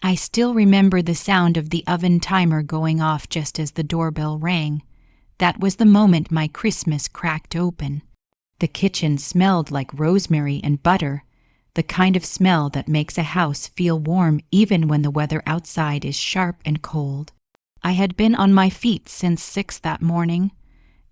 I still remember the sound of the oven timer going off just as the doorbell rang. That was the moment my Christmas cracked open. The kitchen smelled like rosemary and butter, the kind of smell that makes a house feel warm even when the weather outside is sharp and cold. I had been on my feet since 6 that morning,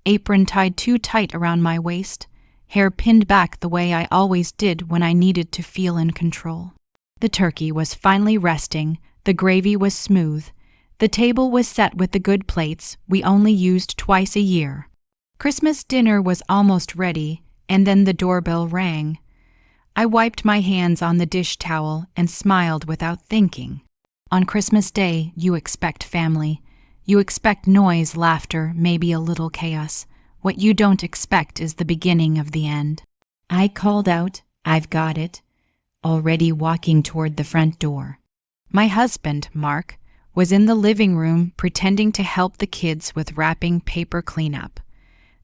apron tied too tight around my waist, hair pinned back the way I always did when I needed to feel in control. The turkey was finally resting, the gravy was smooth, the table was set with the good plates we only used twice a year. Christmas dinner was almost ready, and then the doorbell rang. I wiped my hands on the dish towel and smiled without thinking. On Christmas Day, you expect family. You expect noise, laughter, maybe a little chaos. What you don't expect is the beginning of the end. I called out, "I've got it," already walking toward the front door. My husband, Mark, was in the living room pretending to help the kids with wrapping paper cleanup.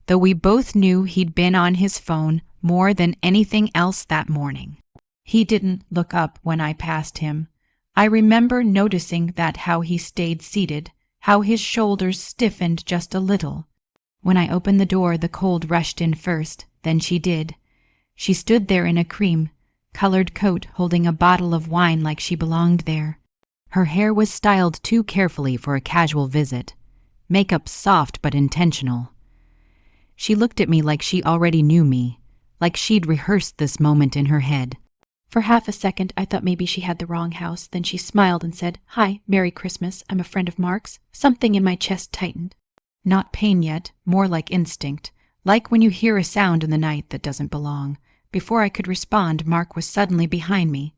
Though we both knew he'd been on his phone more than anything else that morning. He didn't look up when I passed him. I remember noticing that how he stayed seated, how his shoulders stiffened just a little. When I opened the door, the cold rushed in first, then she did. She stood there in a cream-colored coat holding a bottle of wine like she belonged there. Her hair was styled too carefully for a casual visit. Makeup soft but intentional. She looked at me like she already knew me, like she'd rehearsed this moment in her head. For half a second, I thought maybe she had the wrong house. Then she smiled and said, "Hi, Merry Christmas, I'm a friend of Mark's." Something in my chest tightened. Not pain yet, more like instinct, like when you hear a sound in the night that doesn't belong. Before I could respond, Mark was suddenly behind me.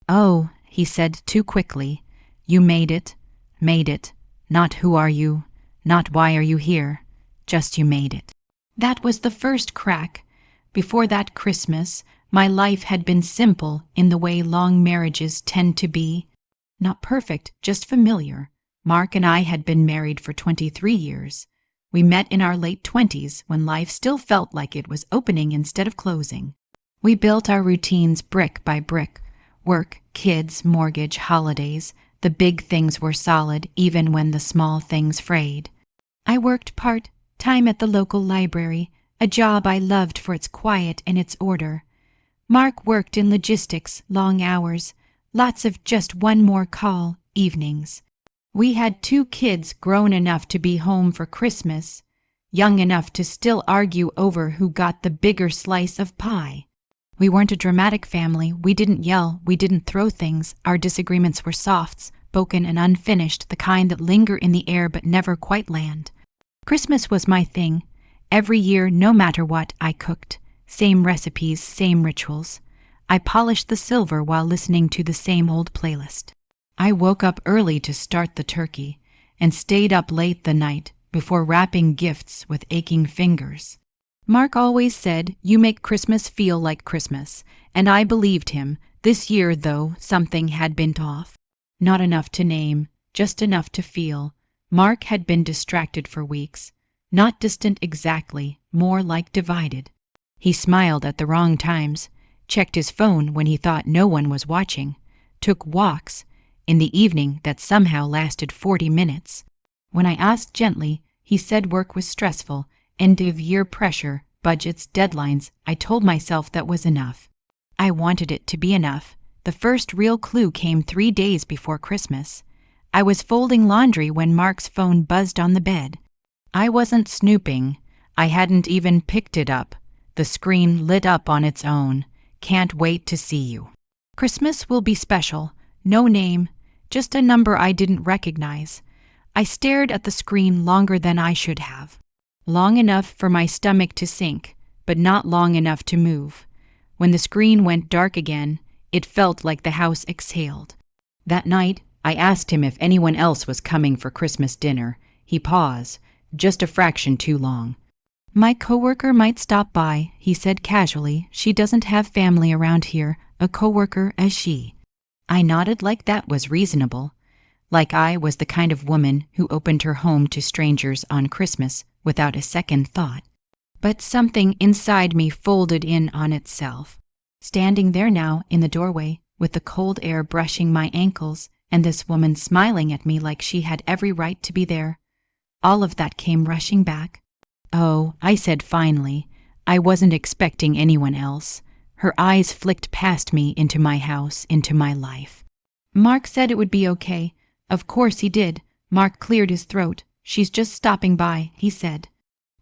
"Oh," he said too quickly, "you made it. Made it. Not who are you, not why are you here, just you made it." That was the first crack. Before that Christmas, my life had been simple in the way long marriages tend to be. Not perfect, just familiar. Mark and I had been married for 23 years. We met in our late 20s when life still felt like it was opening instead of closing. We built our routines brick by brick. Work, kids, mortgage, holidays. The big things were solid even when the small things frayed. I worked part-time at the local library, a job I loved for its quiet and its order. Mark worked in logistics, long hours, lots of just one more call, evenings. We had 2 kids grown enough to be home for Christmas, young enough to still argue over who got the bigger slice of pie. We weren't a dramatic family. We didn't yell. We didn't throw things. Our disagreements were softs, spoken and unfinished, the kind that linger in the air but never quite land. Christmas was my thing. Every year, no matter what, I cooked. Same recipes, same rituals. I polished the silver while listening to the same old playlist. I woke up early to start the turkey and stayed up late the night before wrapping gifts with aching fingers. Mark always said, "You make Christmas feel like Christmas," and I believed him. This year, though, something had been off. Not enough to name, just enough to feel. Mark had been distracted for weeks. Not distant exactly, more like divided. He smiled at the wrong times, checked his phone when he thought no one was watching, took walks in the evening that somehow lasted 40 minutes. When I asked gently, he said work was stressful, end-of-year pressure, budgets, deadlines. I told myself that was enough. I wanted it to be enough. The first real clue came 3 days before Christmas. I was folding laundry when Mark's phone buzzed on the bed. I wasn't snooping. I hadn't even picked it up. The screen lit up on its own. "Can't wait to see you. Christmas will be special. No name, just a number I didn't recognize." I stared at the screen longer than I should have. Long enough for my stomach to sink, but not long enough to move. When the screen went dark again, it felt like the house exhaled. That night, I asked him if anyone else was coming for Christmas dinner. He paused, just a fraction too long. "My coworker might stop by," he said casually. "She doesn't have family around here, a coworker as she." I nodded like that was reasonable, like I was the kind of woman who opened her home to strangers on Christmas without a second thought. But something inside me folded in on itself. Standing there now in the doorway, with the cold air brushing my ankles and this woman smiling at me like she had every right to be there. All of that came rushing back. "Oh," I said finally. "I wasn't expecting anyone else." Her eyes flicked past me into my house, into my life. "Mark said it would be okay." "Of course he did." Mark cleared his throat. "She's just stopping by," he said.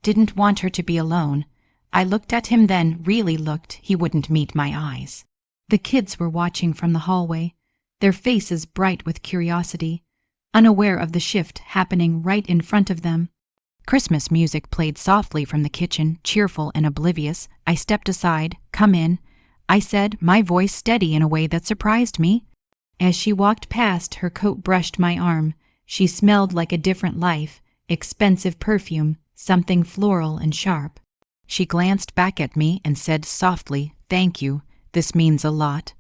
Didn't want her to be alone. I looked at him then, really looked. He wouldn't meet my eyes. The kids were watching from the hallway, their faces bright with curiosity, unaware of the shift happening right in front of them. Christmas music played softly from the kitchen, cheerful and oblivious. I stepped aside. "Come in," I said, my voice steady in a way that surprised me. As she walked past, her coat brushed my arm. She smelled like a different life, expensive perfume, something floral and sharp. She glanced back at me and said softly, "Thank you. This means a lot."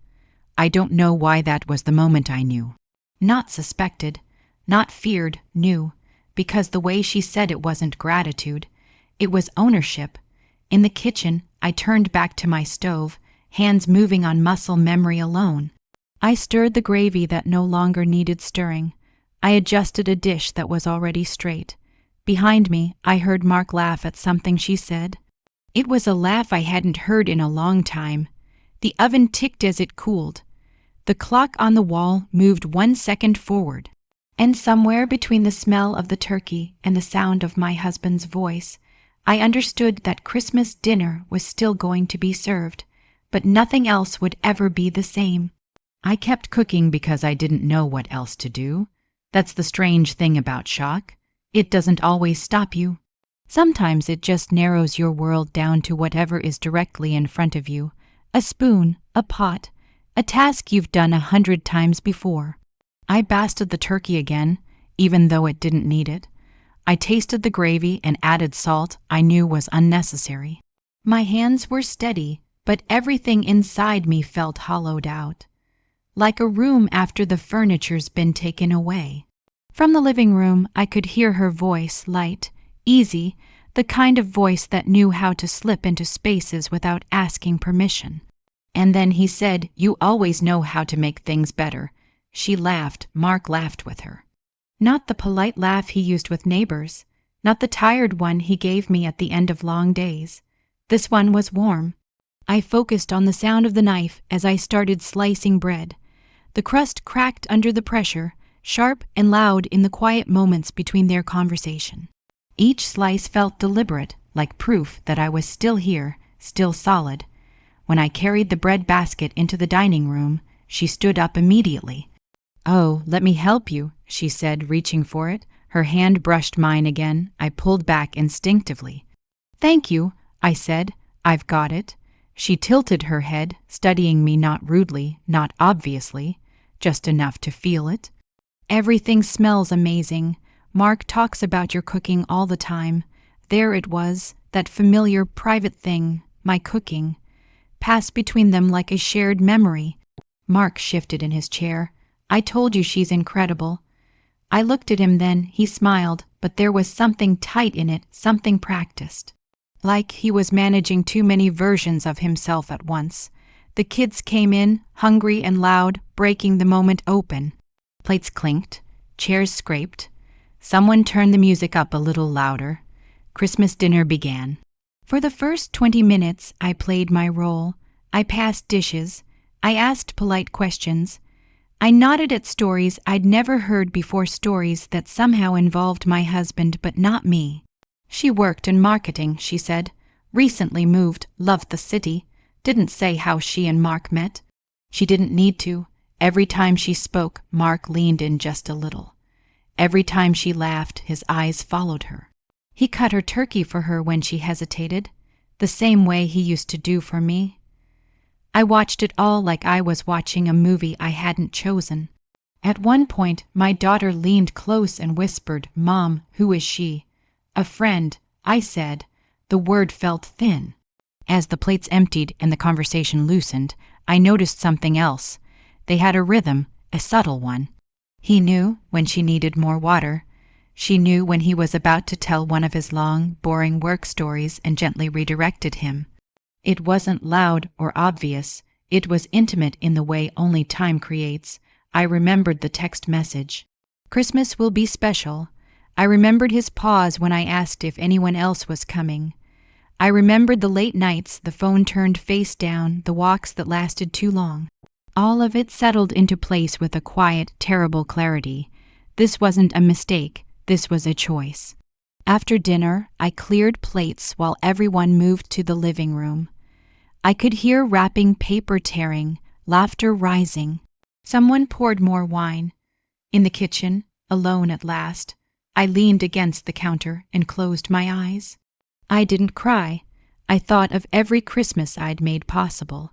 I don't know why that was the moment I knew. Not suspected, not feared, knew. Because the way she said it wasn't gratitude. It was ownership. In the kitchen, I turned back to my stove, hands moving on muscle memory alone. I stirred the gravy that no longer needed stirring. I adjusted a dish that was already straight. Behind me, I heard Mark laugh at something she said. It was a laugh I hadn't heard in a long time. The oven ticked as it cooled. The clock on the wall moved 1 second forward. And somewhere between the smell of the turkey and the sound of my husband's voice, I understood that Christmas dinner was still going to be served, but nothing else would ever be the same. I kept cooking because I didn't know what else to do. That's the strange thing about shock. It doesn't always stop you. Sometimes it just narrows your world down to whatever is directly in front of you. A spoon, a pot, a task you've done 100 times before. I basted the turkey again, even though it didn't need it. I tasted the gravy and added salt I knew was unnecessary. My hands were steady, but everything inside me felt hollowed out. Like a room after the furniture's been taken away. From the living room, I could hear her voice, light, easy, the kind of voice that knew how to slip into spaces without asking permission. And then he said, "You always know how to make things better." She laughed. Mark laughed with her. Not the polite laugh he used with neighbors, not the tired one he gave me at the end of long days. This one was warm. I focused on the sound of the knife as I started slicing bread. The crust cracked under the pressure, sharp and loud in the quiet moments between their conversation. Each slice felt deliberate, like proof that I was still here, still solid. When I carried the bread basket into the dining room, she stood up immediately. "Oh, let me help you," she said, reaching for it. Her hand brushed mine again. I pulled back instinctively. "Thank you," I said. "I've got it." She tilted her head, studying me not rudely, not obviously, just enough to feel it. "Everything smells amazing. Mark talks about your cooking all the time." There it was, that familiar private thing, my cooking, passed between them like a shared memory. Mark shifted in his chair. "I told you she's incredible." I looked at him then. He smiled, but there was something tight in it, something practiced. Like he was managing too many versions of himself at once. The kids came in, hungry and loud, breaking the moment open. Plates clinked, chairs scraped. Someone turned the music up a little louder. Christmas dinner began. For the first 20 minutes, I played my role. I passed dishes. I asked polite questions. I nodded at stories I'd never heard before, stories that somehow involved my husband but not me. She worked in marketing, she said. Recently moved, loved the city. Didn't say how she and Mark met. She didn't need to. Every time she spoke, Mark leaned in just a little. Every time she laughed, his eyes followed her. He cut her turkey for her when she hesitated, the same way he used to do for me. I watched it all like I was watching a movie I hadn't chosen. At one point, my daughter leaned close and whispered, "Mom, who is she?" "A friend," I said. The word felt thin. As the plates emptied and the conversation loosened, I noticed something else. They had a rhythm, a subtle one. He knew when she needed more water. She knew when he was about to tell one of his long, boring work stories and gently redirected him. It wasn't loud or obvious. It was intimate in the way only time creates. I remembered the text message. Christmas will be special. I remembered his pause when I asked if anyone else was coming. I remembered the late nights, the phone turned face down, the walks that lasted too long. All of it settled into place with a quiet, terrible clarity. This wasn't a mistake. This was a choice. After dinner, I cleared plates while everyone moved to the living room. I could hear wrapping paper tearing, laughter rising. Someone poured more wine. In the kitchen, alone at last, I leaned against the counter and closed my eyes. I didn't cry. I thought of every Christmas I'd made possible,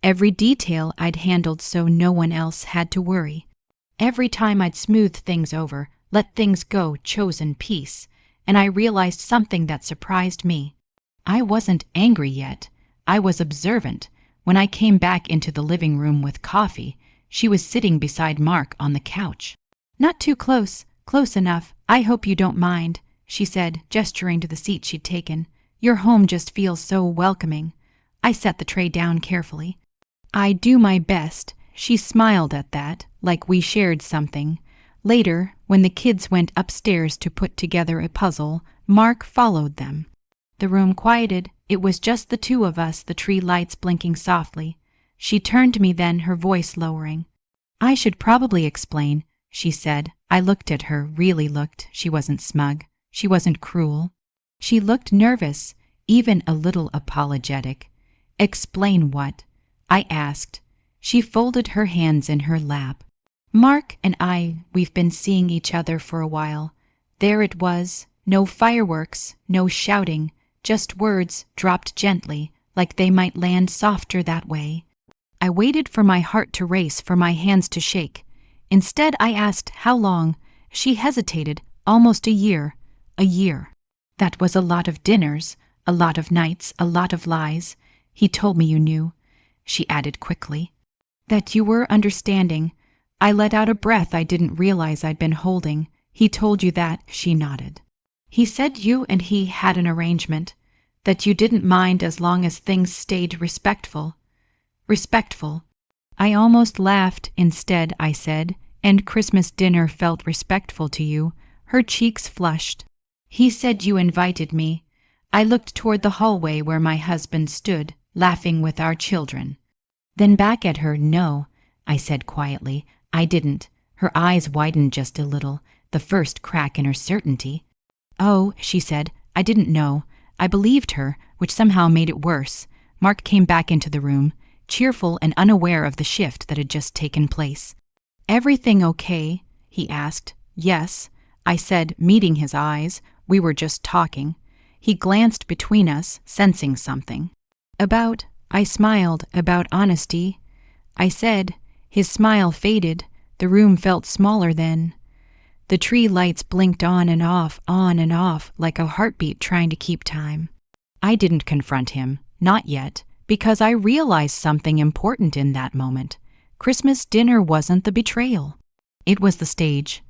every detail I'd handled so no one else had to worry. Every time I'd smoothed things over, let things go, chosen peace, and I realized something that surprised me. I wasn't angry yet. I was observant. When I came back into the living room with coffee, she was sitting beside Mark on the couch. "Not too close. Close enough. I hope you don't mind," she said, gesturing to the seat she'd taken. "Your home just feels so welcoming." I set the tray down carefully. "I do my best." She smiled at that, like we shared something. Later, when the kids went upstairs to put together a puzzle, Mark followed them. The room quieted. It was just the two of us, the tree lights blinking softly. She turned to me then, her voice lowering. "I should probably explain," she said. I looked at her, really looked. She wasn't smug. She wasn't cruel. She looked nervous, even a little apologetic. "Explain what?" I asked. She folded her hands in her lap. "Mark and we've been seeing each other for a while. There it was, no fireworks, no shouting, just words dropped gently, like they might land softer that way." I waited for my heart to race, for my hands to shake. Instead, I asked how long. She hesitated. "Almost a year." A year. That was a lot of dinners, a lot of nights, a lot of lies. "He told me you knew," she added quickly. "That you were understanding." I let out a breath I didn't realize I'd been holding. "He told you that," she nodded. "He said you and he had an arrangement, that you didn't mind as long as things stayed respectful." Respectful. I almost laughed. "Instead," I said, "and Christmas dinner felt respectful to you." Her cheeks flushed. "He said you invited me." I looked toward the hallway where my husband stood, laughing with our children. Then back at her. "No," I said quietly. "I didn't." Her eyes widened just a little, the first crack in her certainty. "Oh," she said, "I didn't know." I believed her, which somehow made it worse. Mark came back into the room, cheerful and unaware of the shift that had just taken place. "Everything okay?" he asked. "Yes," I said, meeting his eyes. "We were just talking." He glanced between us, sensing something. "About," I smiled, "about honesty." I said. His smile faded. The room felt smaller then. The tree lights blinked on and off, like a heartbeat trying to keep time. I didn't confront him, not yet, because I realized something important in that moment. Christmas dinner wasn't the betrayal. It was the stage.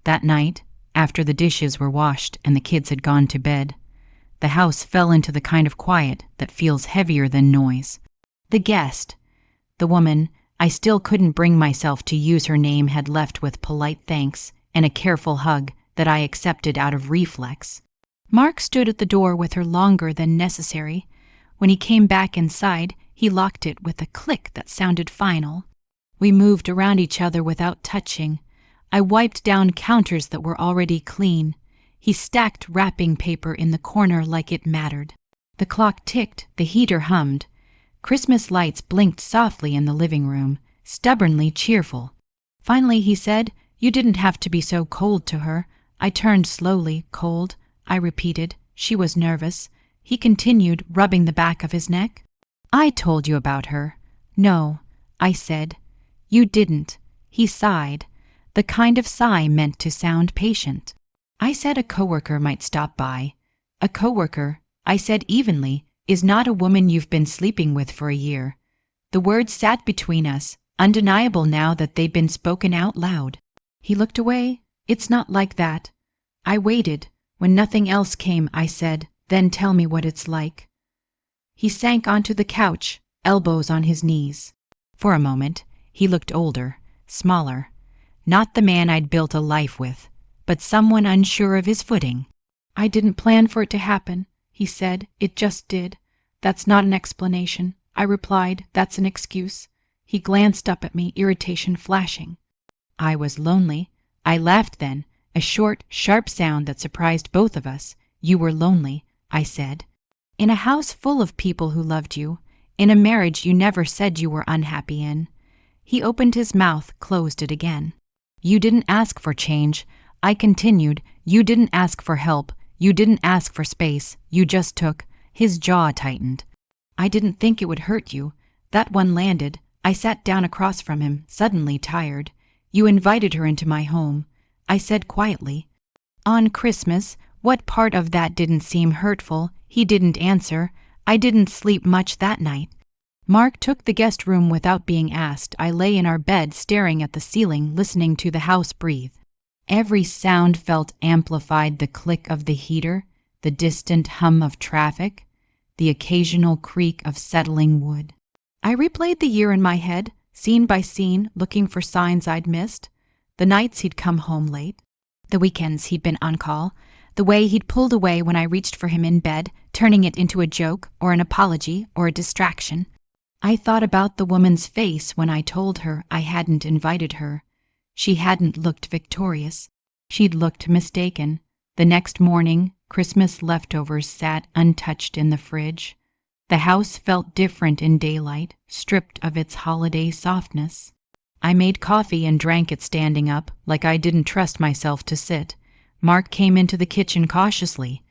That night, after the dishes were washed and the kids had gone to bed, the house fell into the kind of quiet that feels heavier than noise. The guest, the woman, I still couldn't bring myself to use her name, had left with polite thanks and a careful hug that I accepted out of reflex. Mark stood at the door with her longer than necessary. When he came back inside, he locked it with a click that sounded final. We moved around each other without touching. I wiped down counters that were already clean. He stacked wrapping paper in the corner like it mattered. The clock ticked, the heater hummed. Christmas lights blinked softly in the living room, stubbornly cheerful. Finally he said, "You didn't have to be so cold to her." I turned slowly. "Cold?" I repeated. She was nervous. He continued, rubbing the back of his neck. "I told you about her." "No," I said. "You didn't." He sighed, the kind of sigh meant to sound patient. "I said a coworker might stop by." "A coworker," I said evenly, "is not a woman you've been sleeping with for a year." The words sat between us, undeniable now that they'd been spoken out loud. He looked away. "It's not like that." I waited. When nothing else came, I said, "Then tell me what it's like." He sank onto the couch, elbows on his knees. For a moment, he looked older, smaller. Not the man I'd built a life with, but someone unsure of his footing. "I didn't plan for it to happen," he said. "It just did." "That's not an explanation," I replied. "That's an excuse." He glanced up at me, irritation flashing. I was lonely. I laughed then, a short, sharp sound that surprised both of us. "You were lonely," I said. "In a house full of people who loved you, in a marriage you never said you were unhappy in." He opened his mouth, closed it again. "You didn't ask for change," I continued. "You didn't ask for help. You didn't ask for space. You just took." His jaw tightened. "I didn't think it would hurt you." That one landed. I sat down across from him, suddenly tired. "You invited her into my home," I said quietly. "On Christmas. What part of that didn't seem hurtful?" He didn't answer. I didn't sleep much that night. Mark took the guest room without being asked. I lay in our bed staring at the ceiling, listening to the house breathe. Every sound felt amplified: the click of the heater, the distant hum of traffic, the occasional creak of settling wood. I replayed the year in my head, scene by scene, looking for signs I'd missed. The nights he'd come home late, the weekends he'd been on call, the way he'd pulled away when I reached for him in bed, turning it into a joke or an apology or a distraction. I thought about the woman's face when I told her I hadn't invited her. She hadn't looked victorious. She'd looked mistaken. The next morning, Christmas leftovers sat untouched in the fridge. The house felt different in daylight, stripped of its holiday softness. I made coffee and drank it standing up, like I didn't trust myself to sit. Mark came into the kitchen cautiously.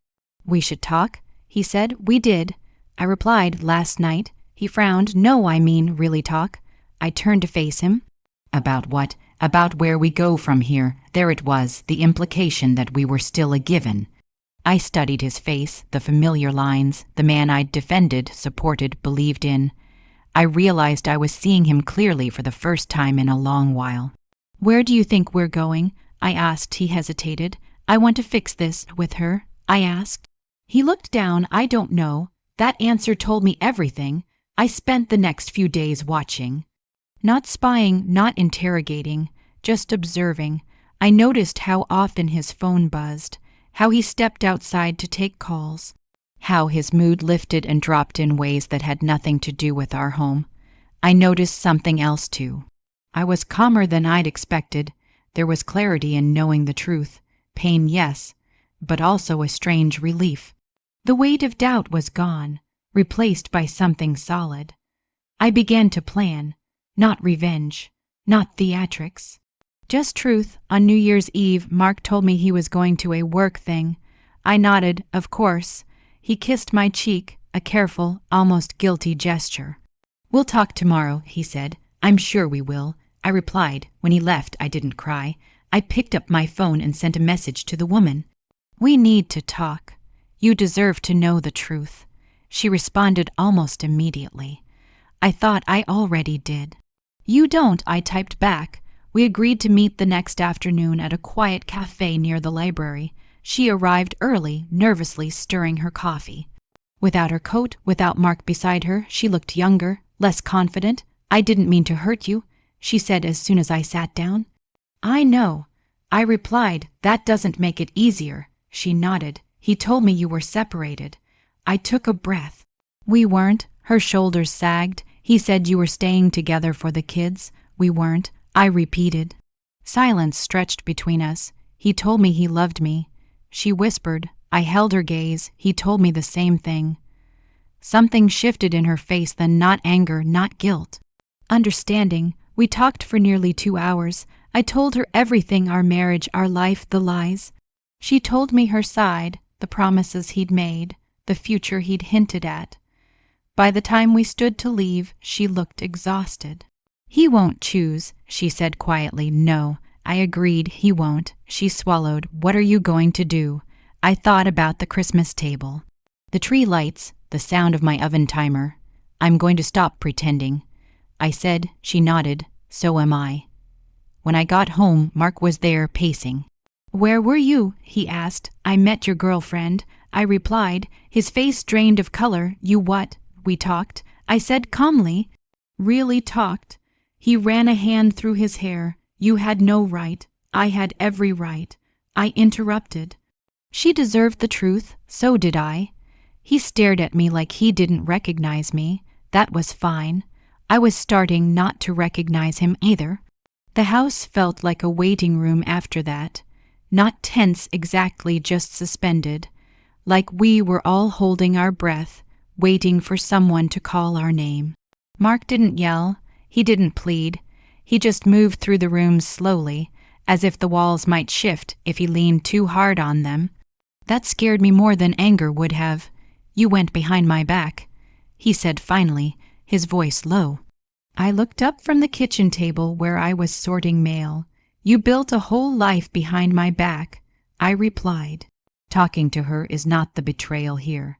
"We should talk," he said. "We did," I replied. "Last night." He frowned. "No, I mean really talk." I turned to face him. "About what?" "About where we go from here." There it was, the implication that we were still a given. I studied his face, the familiar lines, the man I'd defended, supported, believed in. I realized I was seeing him clearly for the first time in a long while. "Where do you think we're going?" I asked. He hesitated. "I want to fix this with her," I asked. He looked down. "I don't know." That answer told me everything. I spent the next few days watching. Not spying, not interrogating, just observing. I noticed how often his phone buzzed, how he stepped outside to take calls, how his mood lifted and dropped in ways that had nothing to do with our home. I noticed something else too. I was calmer than I'd expected. There was clarity in knowing the truth. Pain, yes, but also a strange relief. The weight of doubt was gone, replaced by something solid. I began to plan, not revenge, not theatrics. Just truth. On New Year's Eve, Mark told me he was going to a work thing. I nodded, of course. He kissed my cheek, a careful, almost guilty gesture. "We'll talk tomorrow," he said. "I'm sure we will," I replied. When he left, I didn't cry. I picked up my phone and sent a message to the woman. "We need to talk. You deserve to know the truth." She responded almost immediately. I thought I already did. "You don't," I typed back. We agreed to meet the next afternoon at a quiet cafe near the library. She arrived early, nervously stirring her coffee. Without her coat, without Mark beside her, she looked younger, less confident. "I didn't mean to hurt you," she said as soon as I sat down. "I know," I replied. "That doesn't make it easier." She nodded. "He told me you were separated." I took a breath. "We weren't." Her shoulders sagged. "He said you were staying together for the kids." "We weren't," I repeated. Silence stretched between us. "He told me he loved me." She whispered. I held her gaze. "He told me the same thing." Something shifted in her face, then not anger, not guilt. Understanding. We talked for nearly 2 hours. I told her everything: our marriage, our life, the lies. She told me her side, the promises he'd made, the future he'd hinted at. By the time we stood to leave, she looked exhausted. "He won't choose," she said quietly. "No." I agreed. "He won't." She swallowed. "What are you going to do?" I thought about the Christmas table, the tree lights, the sound of my oven timer. "I'm going to stop pretending," I said. She nodded. "So am I." When I got home, Mark was there, pacing. "Where were you?" he asked. "I met your girlfriend," I replied. His face drained of color. "You what?" "We talked," I said calmly. "Really talked?" He ran a hand through his hair. You had no right. I had every right. I interrupted. She deserved the truth, so did I. He stared at me like he didn't recognize me. That was fine. I was starting not to recognize him either. The house felt like a waiting room after that. Not tense exactly, just suspended. Like we were all holding our breath, waiting for someone to call our name. Mark didn't yell. He didn't plead. He just moved through the rooms slowly, as if the walls might shift if he leaned too hard on them. That scared me more than anger would have. You went behind my back, he said finally, his voice low. I looked up from the kitchen table where I was sorting mail. You built a whole life behind my back, I replied. Talking to her is not the betrayal here.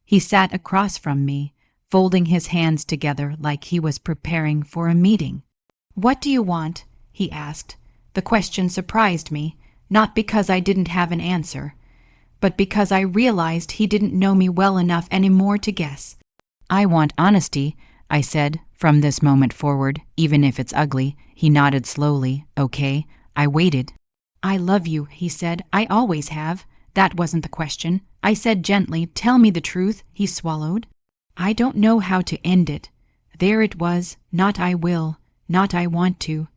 He sat across from me, folding his hands together like he was preparing for a meeting. What do you want? He asked. The question surprised me, not because I didn't have an answer, but because I realized he didn't know me well enough anymore to guess. I want honesty, I said, from this moment forward, even if it's ugly. He nodded slowly. Okay, I waited. I love you, he said. I always have. That wasn't the question. I said gently, tell me the truth. He swallowed. I don't know how to end it. There it was, not I will, not I want to.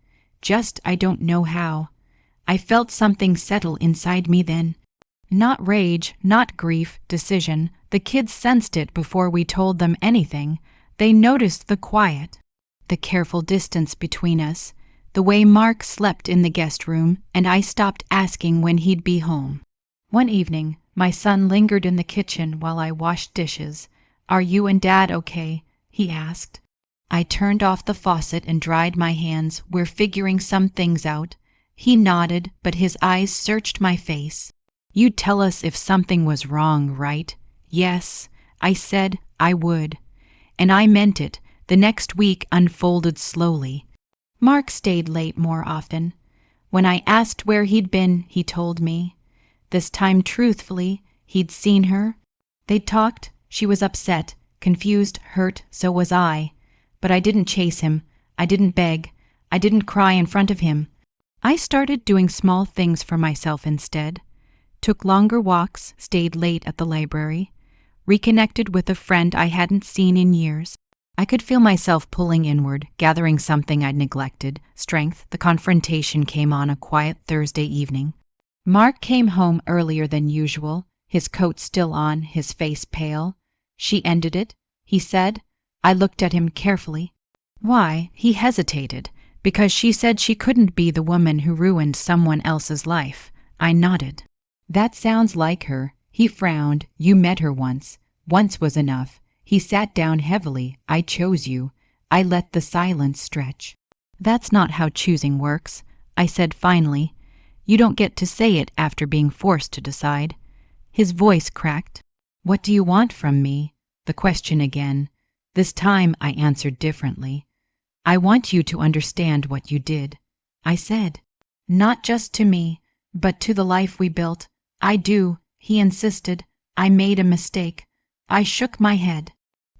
Just I don't know how. I felt something settle inside me then. Not rage, not grief, decision. The kids sensed it before we told them anything. They noticed the quiet, the careful distance between us, the way Mark slept in the guest room, and I stopped asking when he'd be home. One evening, my son lingered in the kitchen while I washed dishes. Are you and Dad okay? He asked. I turned off the faucet and dried my hands. We're figuring some things out. He nodded, but his eyes searched my face. You'd tell us if something was wrong, right? Yes, I said I would. And I meant it. The next week unfolded slowly. Mark stayed late more often. When I asked where he'd been, he told me. This time truthfully, he'd seen her. They'd talked. She was upset, confused, hurt, so was I. But I didn't chase him. I didn't beg. I didn't cry in front of him. I started doing small things for myself instead. Took longer walks, stayed late at the library. Reconnected with a friend I hadn't seen in years. I could feel myself pulling inward, gathering something I'd neglected. Strength. The confrontation came on a quiet Thursday evening. Mark came home earlier than usual, his coat still on, his face pale. She ended it, he said. I looked at him carefully. Why? He hesitated. Because she said she couldn't be the woman who ruined someone else's life. I nodded. That sounds like her. He frowned. You met her once. Once was enough. He sat down heavily. I chose you. I let the silence stretch. That's not how choosing works, I said finally. You don't get to say it after being forced to decide. His voice cracked. What do you want from me? The question again. This time I answered differently. I want you to understand what you did. I said. Not just to me, but to the life we built. I do, he insisted. I made a mistake. I shook my head.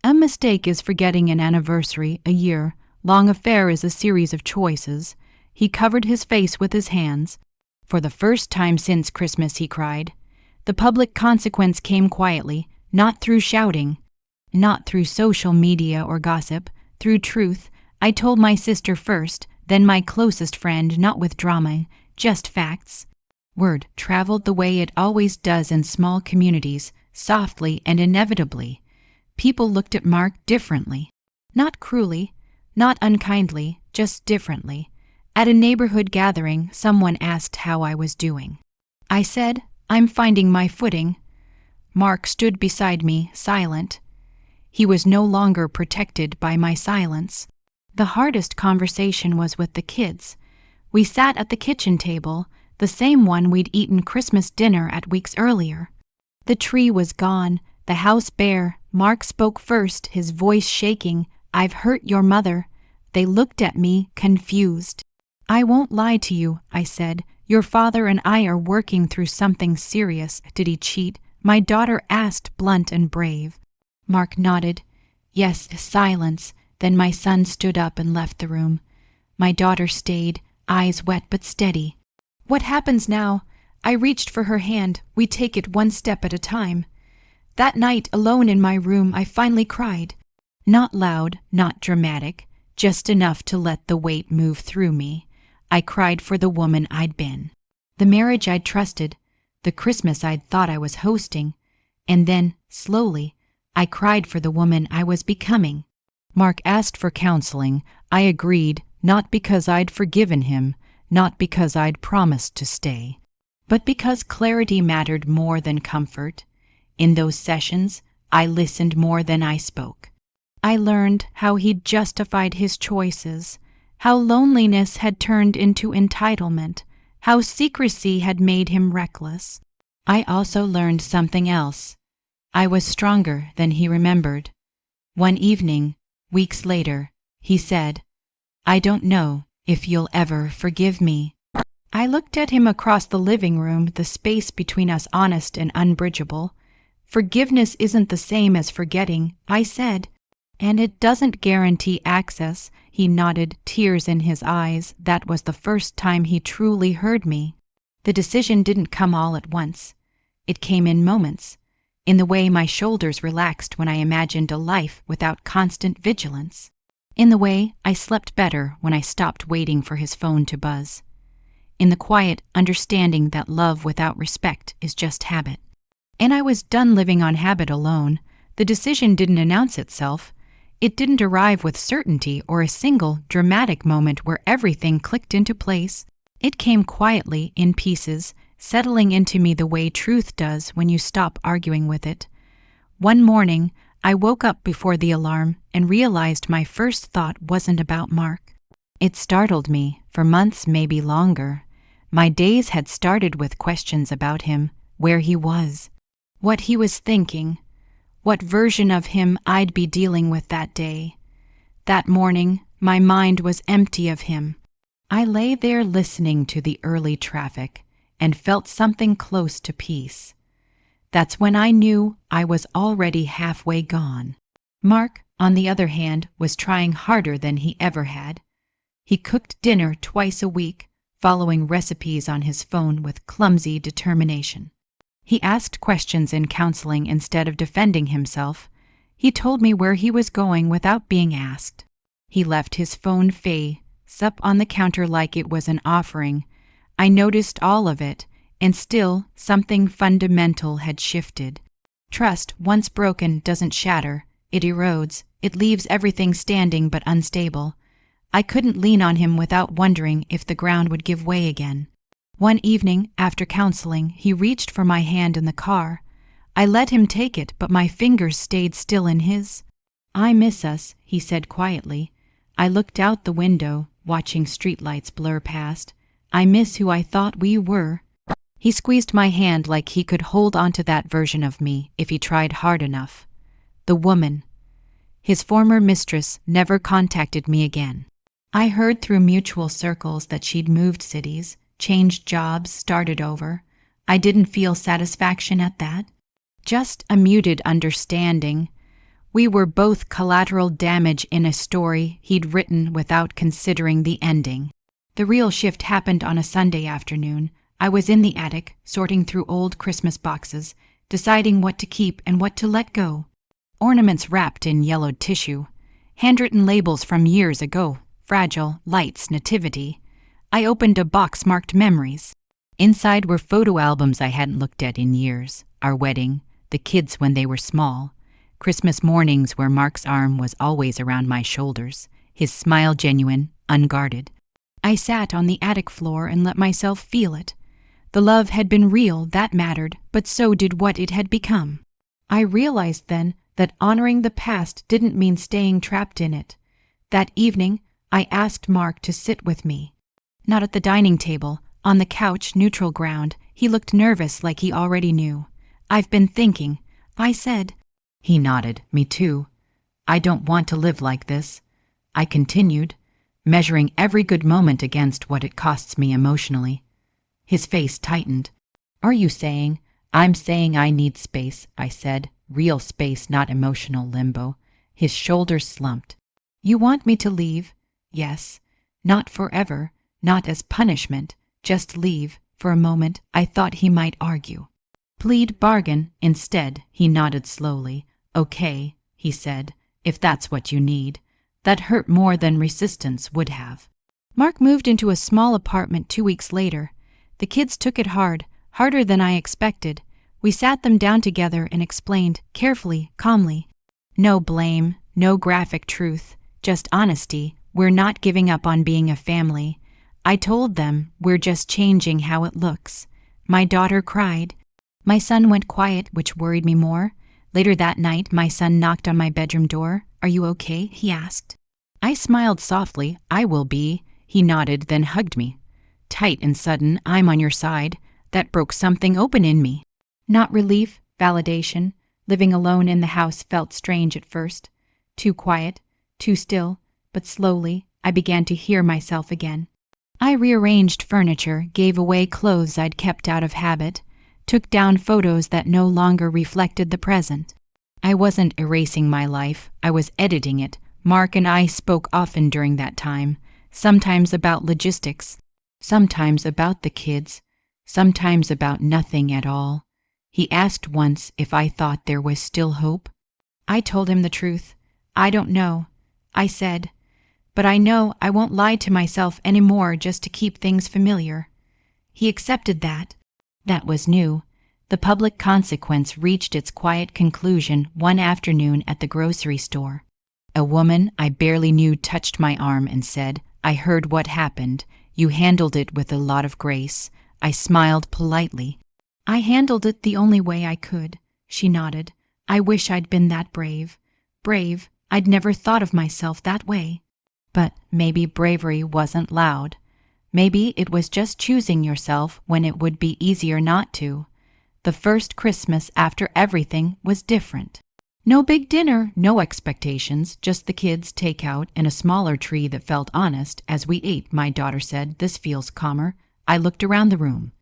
A mistake is forgetting an anniversary, a year. Long affair is a series of choices. He covered his face with his hands. For the first time since Christmas, he cried. The public consequence came quietly, not through shouting, not through social media or gossip, through truth. I told my sister first, then my closest friend, not with drama, just facts. Word traveled the way it always does in small communities, softly and inevitably. People looked at Mark differently. Not cruelly, not unkindly, just differently. At a neighborhood gathering, someone asked how I was doing. I said, I'm finding my footing. Mark stood beside me, silent. He was no longer protected by my silence. The hardest conversation was with the kids. We sat at the kitchen table, the same one we'd eaten Christmas dinner at weeks earlier. The tree was gone, the house bare. Mark spoke first, his voice shaking. I've hurt your mother. They looked at me, confused. I won't lie to you, I said. Your father and I are working through something serious. Did he cheat? My daughter asked, blunt and brave. Mark nodded. Yes, silence. Then my son stood up and left the room. My daughter stayed, eyes wet but steady. What happens now? I reached for her hand. We take it one step at a time. That night, alone in my room, I finally cried. Not loud, not dramatic, just enough to let the weight move through me. I cried for the woman I'd been, the marriage I'd trusted, the Christmas I'd thought I was hosting, and then, slowly, I cried for the woman I was becoming. Mark asked for counseling. I agreed, not because I'd forgiven him, not because I'd promised to stay, but because clarity mattered more than comfort. In those sessions, I listened more than I spoke. I learned how he'd justified his choices, how loneliness had turned into entitlement, how secrecy had made him reckless. I also learned something else. I was stronger than he remembered. One evening, weeks later, he said, "I don't know if you'll ever forgive me." I looked at him across the living room, the space between us honest and unbridgeable. "Forgiveness isn't the same as forgetting," I said. "And it doesn't guarantee access." He nodded, tears in his eyes. That was the first time he truly heard me. The decision didn't come all at once. It came in moments, in the way my shoulders relaxed when I imagined a life without constant vigilance, in the way I slept better when I stopped waiting for his phone to buzz, in the quiet understanding that love without respect is just habit. And I was done living on habit alone. The decision didn't announce itself. It didn't arrive with certainty or a single dramatic moment where everything clicked into place. It came quietly, in pieces, settling into me the way truth does when you stop arguing with it. One morning, I woke up before the alarm and realized my first thought wasn't about Mark. It startled me, for months, maybe longer. My days had started with questions about him, where he was, what he was thinking, what version of him I'd be dealing with that day. That morning, my mind was empty of him. I lay there listening to the early traffic and felt something close to peace. That's when I knew I was already halfway gone. Mark, on the other hand, was trying harder than he ever had. He cooked dinner twice a week, following recipes on his phone with clumsy determination. He asked questions in counseling instead of defending himself. He told me where he was going without being asked. He left his phone face up on the counter like it was an offering. I noticed all of it, and still something fundamental had shifted. Trust, once broken, doesn't shatter. It erodes. It leaves everything standing but unstable. I couldn't lean on him without wondering if the ground would give way again. One evening, after counseling, he reached for my hand in the car. I let him take it, but my fingers stayed still in his. "I miss us," he said quietly. I looked out the window, watching streetlights blur past. "I miss who I thought we were." He squeezed my hand like he could hold onto that version of me if he tried hard enough. The woman. His former mistress never contacted me again. I heard through mutual circles that she'd moved cities, changed jobs, started over. I didn't feel satisfaction at that. Just a muted understanding. We were both collateral damage in a story he'd written without considering the ending. The real shift happened on a Sunday afternoon. I was in the attic, sorting through old Christmas boxes, deciding what to keep and what to let go. Ornaments wrapped in yellowed tissue. Handwritten labels from years ago. Fragile, lights, nativity. I opened a box marked memories. Inside were photo albums I hadn't looked at in years. Our wedding, the kids when they were small. Christmas mornings where Mark's arm was always around my shoulders, his smile genuine, unguarded. I sat on the attic floor and let myself feel it. The love had been real, that mattered, but so did what it had become. I realized then that honoring the past didn't mean staying trapped in it. That evening, I asked Mark to sit with me. Not at the dining table, on the couch, neutral ground. He looked nervous like he already knew. "I've been thinking," I said. He nodded. "Me too. I don't want to live like this." I continued, measuring every good moment against what it costs me emotionally. His face tightened. "Are you saying?" "I'm saying I need space," I said. "Real space, not emotional limbo." His shoulders slumped. "You want me to leave?" "Yes." Not forever, not as punishment, just leave. For a moment, I thought he might argue. Plead bargain. Instead, he nodded slowly. Okay, he said, if that's what you need. That hurt more than resistance would have. Mark moved into a small apartment 2 weeks later. The kids took it hard, harder than I expected. We sat them down together and explained, carefully, calmly. No blame, no graphic truth, just honesty. We're not giving up on being a family. I told them we're just changing how it looks. My daughter cried. My son went quiet, which worried me more. Later that night, my son knocked on my bedroom door. Are you okay? He asked. I smiled softly. I will be. He nodded, then hugged me. Tight and sudden, I'm on your side. That broke something open in me. Not relief, validation. Living alone in the house felt strange at first. Too quiet, too still, but slowly I began to hear myself again. I rearranged furniture, gave away clothes I'd kept out of habit, took down photos that no longer reflected the present. I wasn't erasing my life, I was editing it. Mark and I spoke often during that time, sometimes about logistics, sometimes about the kids, sometimes about nothing at all. He asked once if I thought there was still hope. I told him the truth. I don't know, I said, but I know I won't lie to myself anymore just to keep things familiar. He accepted that. That was new. The public consequence reached its quiet conclusion one afternoon at the grocery store. A woman I barely knew touched my arm and said, I heard what happened. You handled it with a lot of grace. I smiled politely. I handled it the only way I could. She nodded. I wish I'd been that brave. Brave. I'd never thought of myself that way. But maybe bravery wasn't loud. Maybe it was just choosing yourself when it would be easier not to. The first Christmas after everything was different. No big dinner, no expectations, just the kids' takeout and a smaller tree that felt honest. As we ate, my daughter said, this feels calmer. I looked around the room.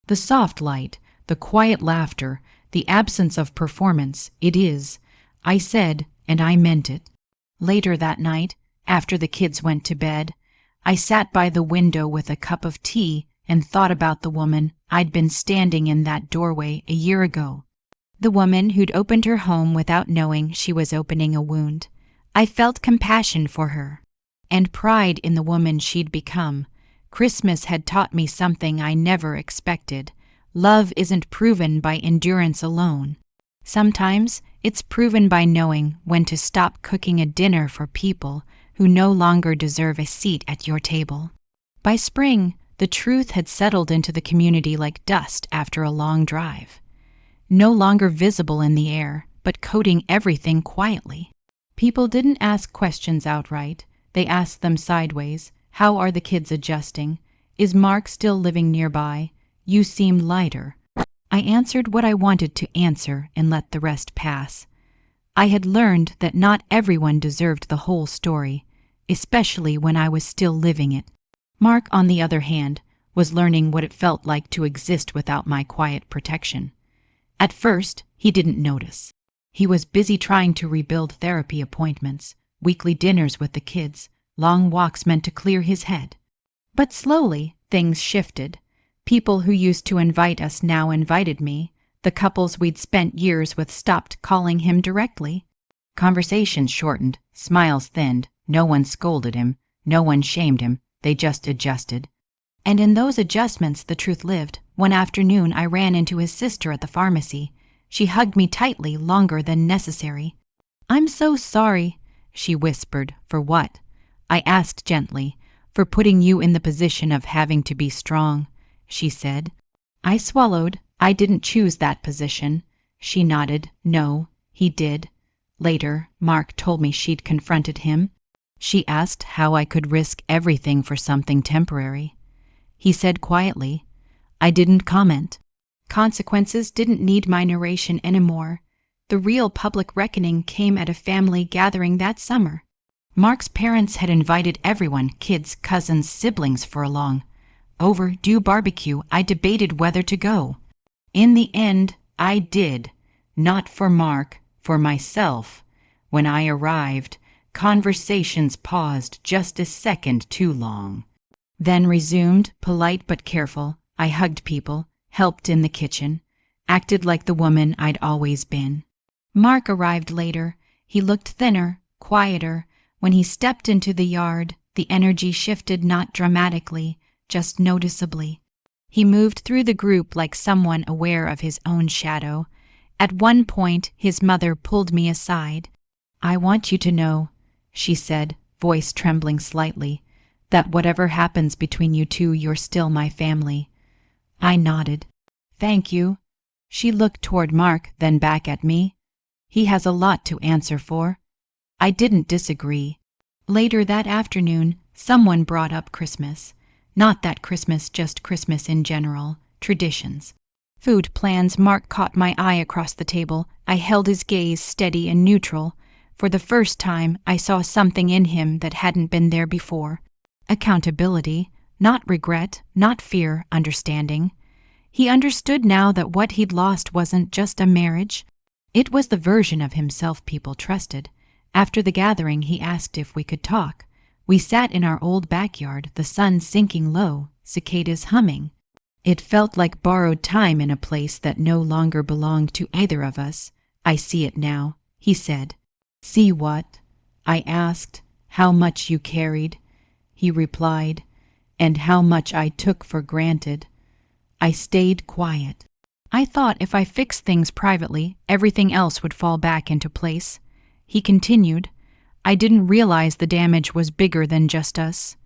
The soft light, the quiet laughter, the absence of performance, it is. I said, and I meant it. Later that night, after the kids went to bed, I sat by the window with a cup of tea and thought about the woman I'd been standing in that doorway a year ago. The woman who'd opened her home without knowing she was opening a wound. I felt compassion for her and pride in the woman she'd become. Christmas had taught me something I never expected. Love isn't proven by endurance alone. Sometimes it's proven by knowing when to stop cooking a dinner for people who no longer deserve a seat at your table. By spring, the truth had settled into the community like dust after a long drive. No longer visible in the air, but coating everything quietly. People didn't ask questions outright. They asked them sideways. How are the kids adjusting? Is Mark still living nearby? You seem lighter. I answered what I wanted to answer and let the rest pass. I had learned that not everyone deserved the whole story, especially when I was still living it. Mark, on the other hand, was learning what it felt like to exist without my quiet protection. At first, he didn't notice. He was busy trying to rebuild therapy appointments, weekly dinners with the kids, long walks meant to clear his head. But slowly, things shifted. People who used to invite us now invited me. The couples we'd spent years with stopped calling him directly. Conversations shortened, smiles thinned. No one scolded him, no one shamed him. They just adjusted. And in those adjustments the truth lived. One afternoon I ran into his sister at the pharmacy. She hugged me tightly, longer than necessary. I'm so sorry, she whispered. For what? I asked gently. For putting you in the position of having to be strong, she said. I swallowed. I didn't choose that position. She nodded. No, he did. Later, Mark told me she'd confronted him. She asked how I could risk everything for something temporary. He said quietly, I didn't comment. Consequences didn't need my narration anymore. The real public reckoning came at a family gathering that summer. Mark's parents had invited everyone, kids, cousins, siblings, for a long overdue barbecue. I debated whether to go. In the end, I did. Not for Mark, for myself. When I arrived, Conversations paused just a second too long. Then resumed, polite but careful. I hugged people, helped in the kitchen, acted like the woman I'd always been. Mark arrived later. He looked thinner, quieter. When he stepped into the yard, the energy shifted not dramatically, just noticeably. He moved through the group like someone aware of his own shadow. At one point, his mother pulled me aside. "I want you to know," she said, voice trembling slightly, "that whatever happens between you two, you're still my family." I nodded. "Thank you." She looked toward Mark, then back at me. "He has a lot to answer for." I didn't disagree. Later that afternoon, someone brought up Christmas. Not that Christmas, just Christmas in general. Traditions. Food plans. Mark caught my eye across the table. I held his gaze steady and neutral. For the first time, I saw something in him that hadn't been there before. Accountability. Not regret, not fear, understanding. He understood now that what he'd lost wasn't just a marriage. It was the version of himself people trusted. After the gathering, he asked if we could talk. We sat in our old backyard, the sun sinking low, cicadas humming. It felt like borrowed time in a place that no longer belonged to either of us. "I see it now," he said. "See what?" I asked. "How much you carried," he replied, "and how much I took for granted." I stayed quiet. I thought if I fixed things privately, everything else would fall back into place. He continued, "I didn't realize the damage was bigger than just us."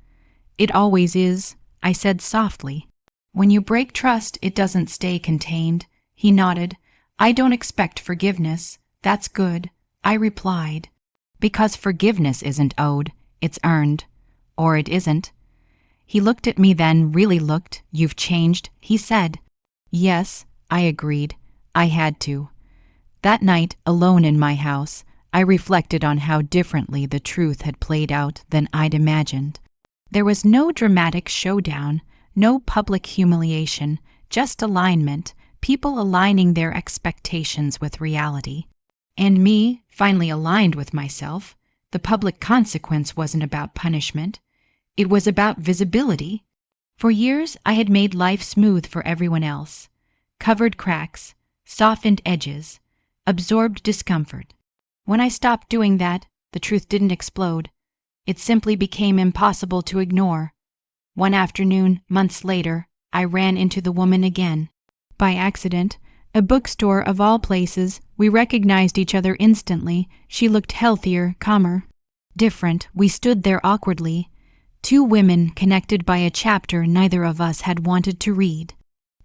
"It always is," I said softly. "When you break trust, it doesn't stay contained." He nodded. "I don't expect forgiveness." "That's good," I replied. "Because forgiveness isn't owed, it's earned. Or it isn't." He looked at me then, really looked. "You've changed," he said. "Yes," I agreed. I had to. That night, alone in my house, I reflected on how differently the truth had played out than I'd imagined. There was no dramatic showdown, no public humiliation, just alignment, people aligning their expectations with reality. And me, finally aligned with myself. The public consequence wasn't about punishment. It was about visibility. For years, I had made life smooth for everyone else. Covered cracks, softened edges, absorbed discomfort. When I stopped doing that, the truth didn't explode. It simply became impossible to ignore. One afternoon, months later, I ran into the woman again. By accident, a bookstore of all places. We recognized each other instantly. She looked healthier, calmer. Different. We stood there awkwardly. Two women connected by a chapter neither of us had wanted to read.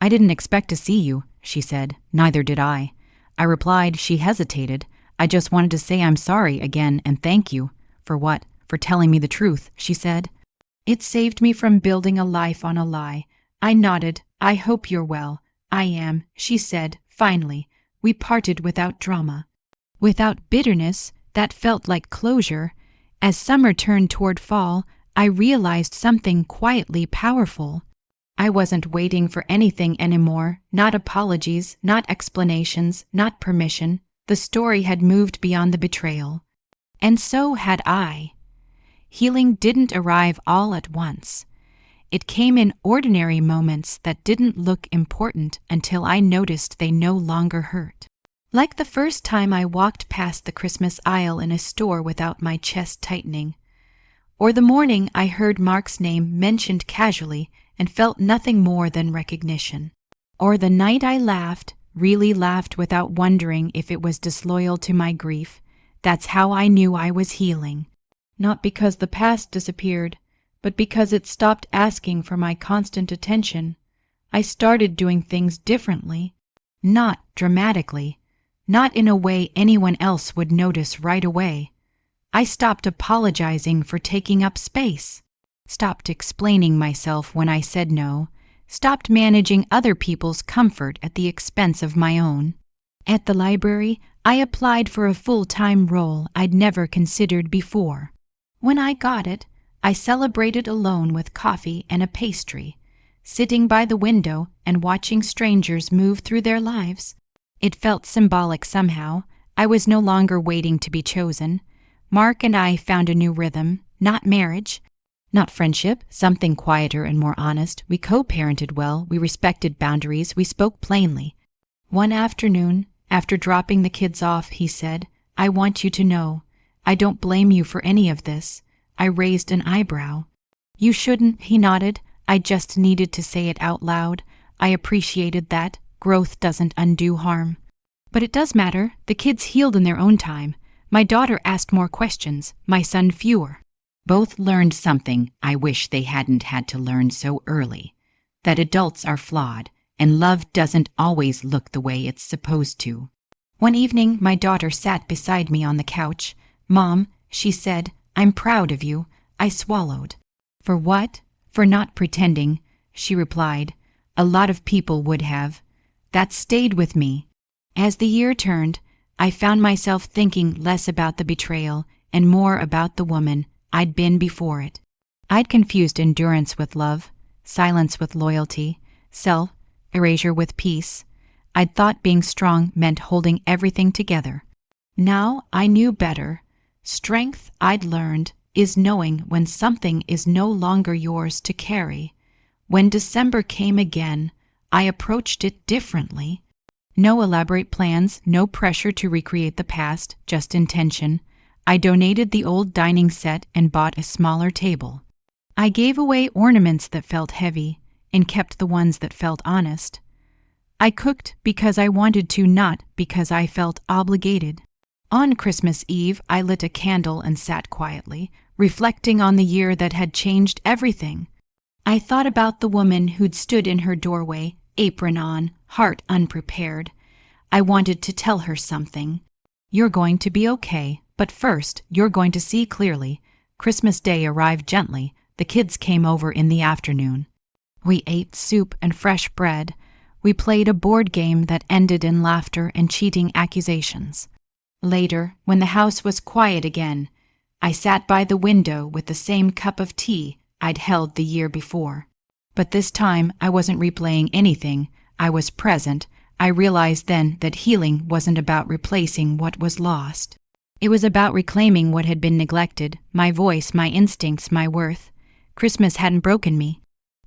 "I didn't expect to see you," she said. "Neither did I." I replied. She hesitated. "I just wanted to say I'm sorry again and thank you." "For what?" "For telling me the truth," she said. "It saved me from building a life on a lie." I nodded. "I hope you're well." "I am," she said, finally. We parted without drama. Without bitterness, that felt like closure. As summer turned toward fall, I realized something quietly powerful. I wasn't waiting for anything anymore, not apologies, not explanations, not permission. The story had moved beyond the betrayal. And so had I. Healing didn't arrive all at once. It came in ordinary moments that didn't look important until I noticed they no longer hurt. Like the first time I walked past the Christmas aisle in a store without my chest tightening. Or the morning I heard Mark's name mentioned casually and felt nothing more than recognition. Or the night I laughed, really laughed without wondering if it was disloyal to my grief. That's how I knew I was healing. Not because the past disappeared, but because it stopped asking for my constant attention. I started doing things differently. Not dramatically. Not in a way anyone else would notice right away. I stopped apologizing for taking up space. Stopped explaining myself when I said no. Stopped managing other people's comfort at the expense of my own. At the library, I applied for a full-time role I'd never considered before. When I got it, I celebrated alone with coffee and a pastry, sitting by the window and watching strangers move through their lives. It felt symbolic somehow. I was no longer waiting to be chosen. Mark and I found a new rhythm, not marriage, not friendship, something quieter and more honest. We co-parented well, we respected boundaries, we spoke plainly. One afternoon, after dropping the kids off, he said, "I want you to know, I don't blame you for any of this." I raised an eyebrow. "You shouldn't," he nodded. "I just needed to say it out loud. I appreciated that. Growth doesn't undo harm." But it does matter. The kids healed in their own time. My daughter asked more questions, my son fewer. Both learned something I wish they hadn't had to learn so early, that adults are flawed, and love doesn't always look the way it's supposed to. One evening, my daughter sat beside me on the couch. "Mom," she said, "I'm proud of you." I swallowed. "For what?" "For not pretending," she replied. "A lot of people would have." That stayed with me. As the year turned, I found myself thinking less about the betrayal and more about the woman I'd been before it. I'd confused endurance with love, silence with loyalty, self-erasure with peace. I'd thought being strong meant holding everything together. Now I knew better. Strength, I'd learned, is knowing when something is no longer yours to carry. When December came again, I approached it differently. No elaborate plans, no pressure to recreate the past, just intention. I donated the old dining set and bought a smaller table. I gave away ornaments that felt heavy and kept the ones that felt honest. I cooked because I wanted to, not because I felt obligated. On Christmas Eve, I lit a candle and sat quietly, reflecting on the year that had changed everything. I thought about the woman who'd stood in her doorway, apron on, heart unprepared. I wanted to tell her something. "You're going to be okay, but first, you're going to see clearly." Christmas Day arrived gently. The kids came over in the afternoon. We ate soup and fresh bread. We played a board game that ended in laughter and cheating accusations. Later, when the house was quiet again, I sat by the window with the same cup of tea I'd held the year before. But this time, I wasn't replaying anything. I was present. I realized then that healing wasn't about replacing what was lost. It was about reclaiming what had been neglected, my voice, my instincts, my worth. Christmas hadn't broken me.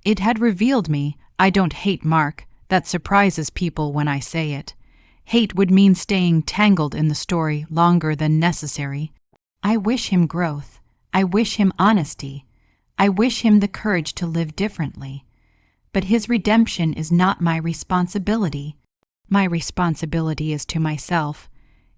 It had revealed me. I don't hate Mark. That surprises people when I say it. Hate would mean staying tangled in the story longer than necessary. I wish him growth. I wish him honesty. I wish him the courage to live differently. But his redemption is not my responsibility. My responsibility is to myself.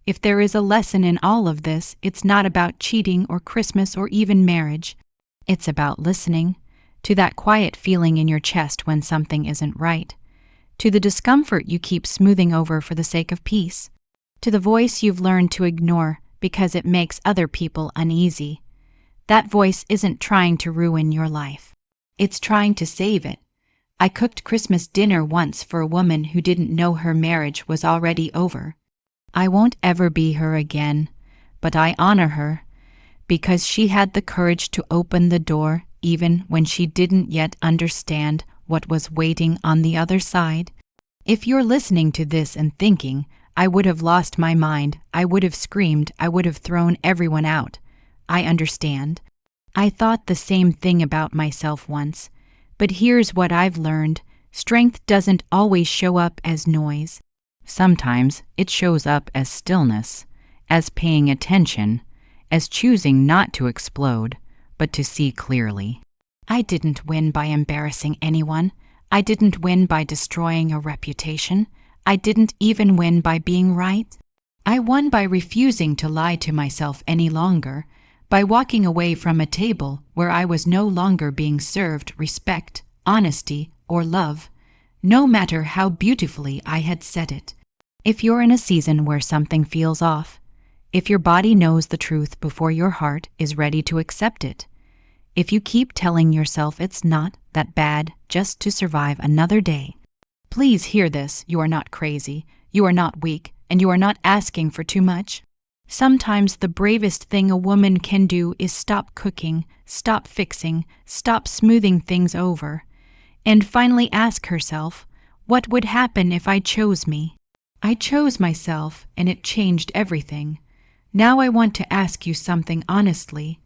If there is a lesson in all of this, it's not about cheating or Christmas or even marriage. It's about listening to that quiet feeling in your chest when something isn't right, to the discomfort you keep smoothing over for the sake of peace, to the voice you've learned to ignore because it makes other people uneasy. That voice isn't trying to ruin your life. It's trying to save it. I cooked Christmas dinner once for a woman who didn't know her marriage was already over. I won't ever be her again, but I honor her because she had the courage to open the door even when she didn't yet understand what was waiting on the other side. If you're listening to this and thinking, "I would have lost my mind, I would have screamed, I would have thrown everyone out," I understand. I thought the same thing about myself once. But here's what I've learned. Strength doesn't always show up as noise. Sometimes it shows up as stillness, as paying attention, as choosing not to explode, but to see clearly. I didn't win by embarrassing anyone. I didn't win by destroying a reputation. I didn't even win by being right. I won by refusing to lie to myself any longer, by walking away from a table where I was no longer being served respect, honesty, or love, no matter how beautifully I had said it. If you're in a season where something feels off, if your body knows the truth before your heart is ready to accept it, if you keep telling yourself it's not that bad just to survive another day, please hear this. You are not crazy, you are not weak, and you are not asking for too much. Sometimes the bravest thing a woman can do is stop cooking, stop fixing, stop smoothing things over, and finally ask herself, what would happen if I chose me? I chose myself, and it changed everything. Now I want to ask you something honestly.